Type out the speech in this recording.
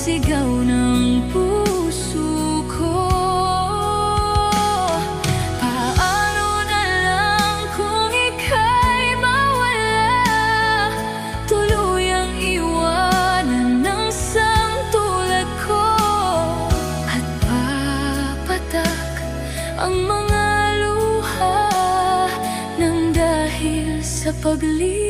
sigaw ng puso ko. Paano na lang kung ika'y mawala, tuluyang iwanan ng samtulad ko, at papatak ang mga luha nang dahil sa pagli